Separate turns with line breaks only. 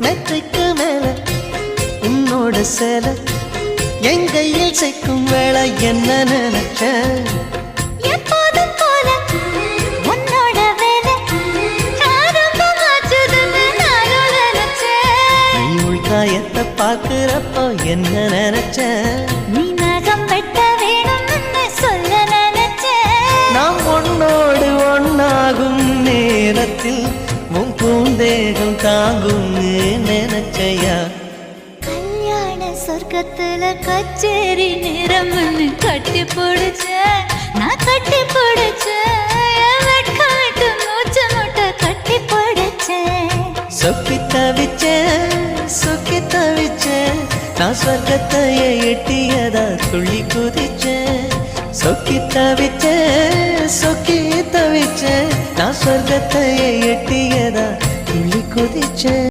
மெத்தைக்கு மேல உன்னோட சேலை என் கையில் சேர்க்கும் வேளை என்ன நினைச்ச
எப்போதும் போல உன்னோட வேலை ஆரம்பமாச்சுதுன்னு நானும் நினைச்சேன்.
நீ உள்காயத்தை பார்க்கிறப்போ என்ன நினைச்ச
நீ நகம் வெட்ட வேணும்னு சொல்ல நினைச்சேன்.
நாம் ஒன்னோடு ஒன்னாகும் நேரத்தில் உன் பூந்தேகம் தாங்கும் நினைச்சையா
கல்யாண சொர்க்கத்துல கச்சேரி நேரம்னு கட்டி பிடிச்ச நான் கட்டி பிடிச்சேன். வெட்கம் விட்டு மூச்சு முட்டை கட்டி பிடிச்சேன்.
சொக்கி தவிச்சேன் நான் சொர்க்கத்தையே எட்டியதா துள்ளி குதிச்சேன் சொக்கி தவிச்சேன் நான் சொர்க்கத்தையே எட்டியதா துள்ளி குதிச்சேன்